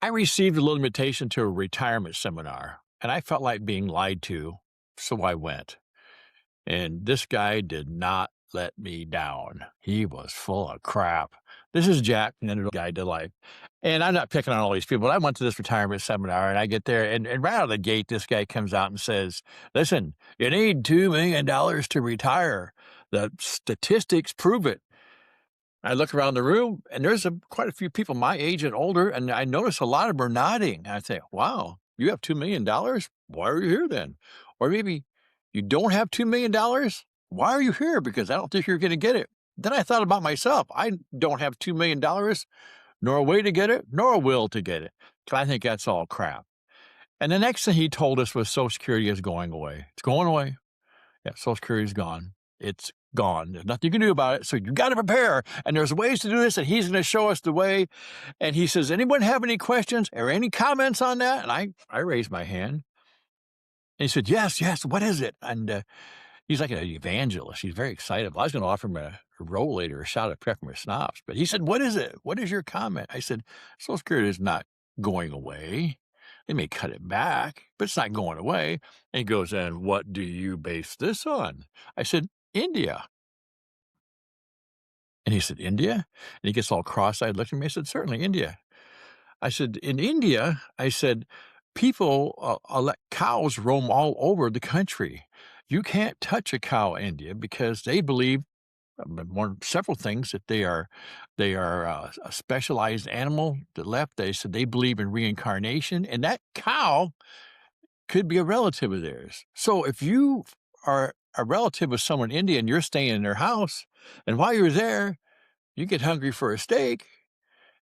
I received a little invitation to a retirement seminar, and I felt like being lied to, so I went. And this guy did not let me down. He was full of crap. This is Jack, and then the guide to life. And I'm not picking on all these people, but I went to this retirement seminar and I get there, and right out of the gate, this guy comes out and says, "Listen, you need $2 million to retire. The statistics prove it." I look around the room and there's quite a few people my age and older, and I notice a lot of them are nodding. I say, "Wow, you have $2 million? Why are you here then?" Or maybe you don't have $2 million? Why are you here? Because I don't think you're going to get it. Then I thought about myself. I don't have $2 million, nor a way to get it, nor a will to get it. So I think that's all crap. And the next thing he told us was Social Security is going away. It's going away. Yeah, Social Security is gone. It's gone. There's nothing you can do about it. So you got to prepare. And there's ways to do this, and he's going to show us the way. And he says, "Anyone have any questions or any comments on that?" And I raised my hand. And he said, "Yes, yes. What is it?" And he's like an evangelist. He's very excited. I was going to offer him a roll later, a shot of peppermint schnapps. But he said, "What is it? What is your comment?" I said, "Social Security is not going away. They may cut it back, but it's not going away." And he goes, "And what do you base this on?" I said, "India." And he said, "India?" And he gets all cross-eyed, looked at me. I said, "Certainly, India." I said, "In India," I said, "people let cows roam all over the country. You can't touch a cow in India because they believe several things that they are a specialized animal that left. They said they believe in reincarnation, and that cow could be a relative of theirs. So if you are a relative of someone in India and you're staying in their house, and while you're there, you get hungry for a steak,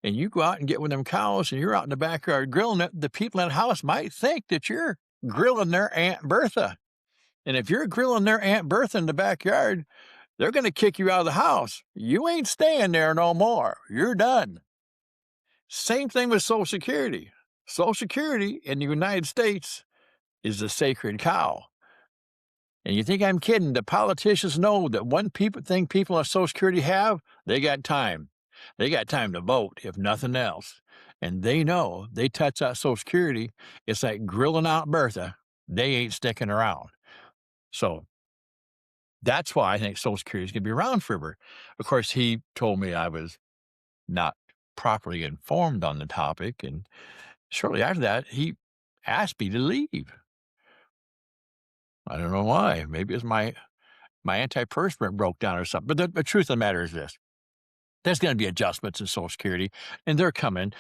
and you go out and get one of them cows, and you're out in the backyard grilling it, the people in the house might think that you're grilling their Aunt Bertha. And if you're grilling their Aunt Bertha in the backyard, they're going to kick you out of the house. You ain't staying there no more. You're done. Same thing with Social Security. Social Security in the United States is the sacred cow. And you think I'm kidding? The politicians know that one thing people on Social Security have, they got time. They got time to vote, if nothing else. And they know they touch that Social Security, it's like grilling out Bertha. They ain't sticking around. So that's why I think Social Security is going to be around forever. Of course, he told me I was not properly informed on the topic. And shortly after that, he asked me to leave. I don't know why. Maybe it's my antiperspirant broke down or something. But the truth of the matter is this: there's going to be adjustments in Social Security, and they're coming.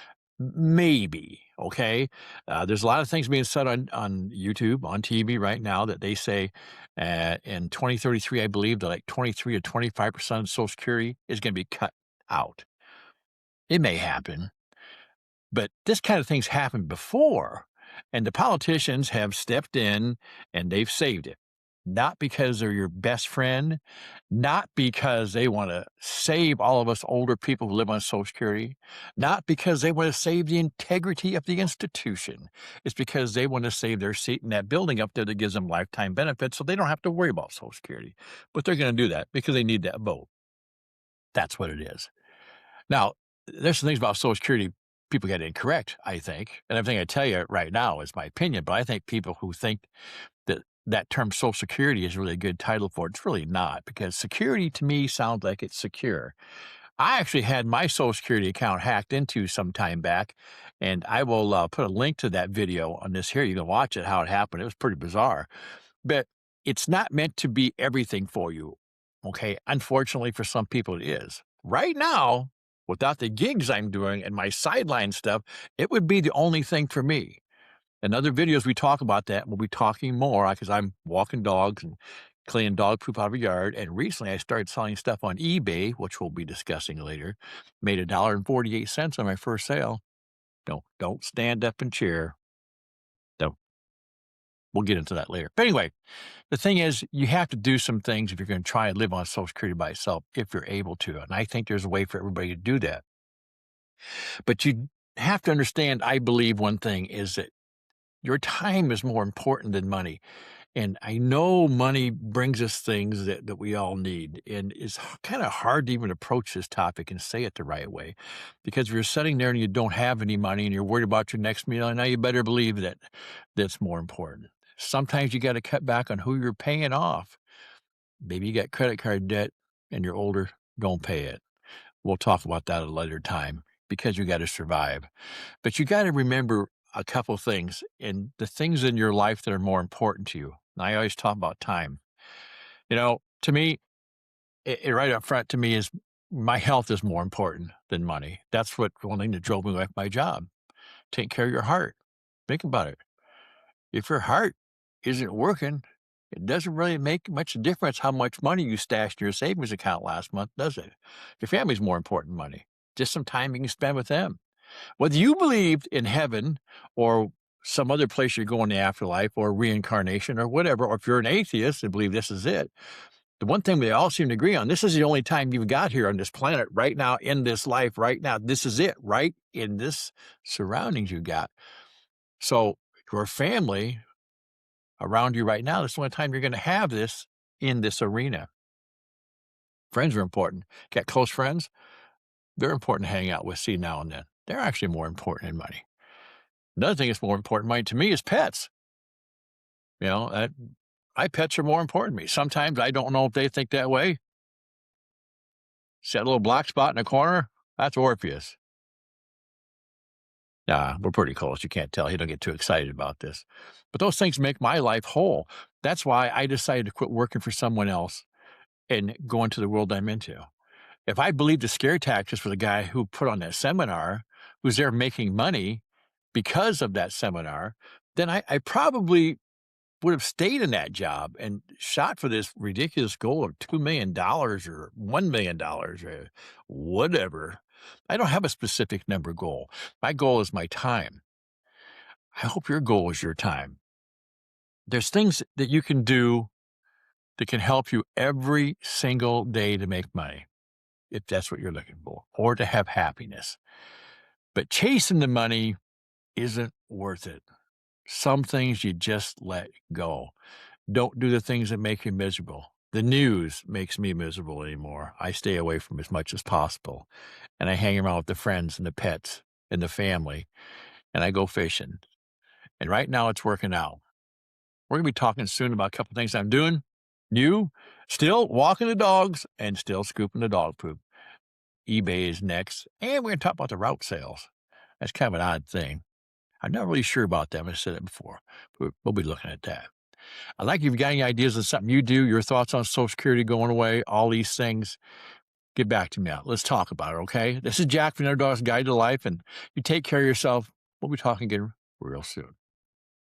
Maybe, okay? There's a lot of things being said on YouTube, on TV right now that they say in 2033, I believe that like 23 to 25% of Social Security is going to be cut out. It may happen, but this kind of thing's happened before, and the politicians have stepped in and they've saved it. Not because they're your best friend, not because they want to save all of us older people who live on Social Security, not because they want to save the integrity of the institution. It's because they want to save their seat in that building up there that gives them lifetime benefits so they don't have to worry about Social Security. But they're going to do that because they need that vote. That's what it is. Now, there's some things about Social Security people get incorrect, I think. And everything I tell you right now is my opinion, but I think people who think that term Social Security is really a good title for it, it's really not, because security to me sounds like it's secure. I actually had my Social Security account hacked into some time back, and I will put a link to that video on this here. You can watch it, how it happened. It was pretty bizarre. But it's not meant to be everything for you, okay? Unfortunately, for some people, it is. Right now, without the gigs I'm doing and my sideline stuff, it would be the only thing for me. In other videos, we talk about that. We'll be talking more because I'm walking dogs and cleaning dog poop out of a yard. And recently, I started selling stuff on eBay, which we'll be discussing later. Made $1.48 on my first sale. Don't stand up and cheer. Don't. We'll get into that later. But anyway, the thing is, you have to do some things if you're going to try and live on Social Security by itself, if you're able to. And I think there's a way for everybody to do that. But you have to understand, I believe one thing is that your time is more important than money. And I know money brings us things that we all need, and it's kind of hard to even approach this topic and say it the right way, because if you're sitting there and you don't have any money and you're worried about your next meal, now you better believe that that's more important. Sometimes you got to cut back on who you're paying off. Maybe you got credit card debt and you're older, don't pay it. We'll talk about that at a later time because you got to survive. But you got to remember a couple things and the things in your life that are more important to you. And I always talk about time. To me, right up front to me is my health is more important than money. That's what one thing that drove me with my job. Take care of your heart. Think about it. If your heart isn't working, it doesn't really make much difference how much money you stashed in your savings account last month, does it? Your family's more important than money. Just some time you can spend with them. Whether you believed in heaven or some other place you're going in the afterlife or reincarnation or whatever, or if you're an atheist and believe this is it, the one thing we all seem to agree on, this is the only time you've got here on this planet right now, in this life right now. This is it, right? In this surroundings you got. So your family around you right now, this is the only time you're going to have this in this arena. Friends are important. Got close friends? They're important to hang out with, see now and then. They're actually more important than money. Another thing that's more important money to me is pets. You know, my pets are more important to me. Sometimes I don't know if they think that way. See that little black spot in the corner? That's Orpheus. Nah, we're pretty close. You can't tell. He don't get too excited about this. But those things make my life whole. That's why I decided to quit working for someone else and go into the world I'm into. If I believed the scare tactics for the guy who put on that seminar, who's there making money because of that seminar, then I probably would have stayed in that job and shot for this ridiculous goal of $2 million or $1 million or whatever. I don't have a specific number goal. My goal is my time. I hope your goal is your time. There's things that you can do that can help you every single day to make money, if that's what you're looking for, or to have happiness. But chasing the money isn't worth it. Some things you just let go. Don't do the things that make you miserable. The news makes me miserable anymore. I stay away from as much as possible. And I hang around with the friends and the pets and the family. And I go fishing. And right now it's working out. We're going to be talking soon about a couple things I'm doing. You still walking the dogs and still scooping the dog poop. eBay is next. And we're going to talk about the route sales. That's kind of an odd thing. I'm not really sure about that. I've said it before. But we'll be looking at that. I'd like if you've got any ideas of something you do, your thoughts on Social Security going away, all these things, get back to me out. Let's talk about it, okay? This is Jack from Underdog's Guide to Life, and you take care of yourself. We'll be talking again real soon.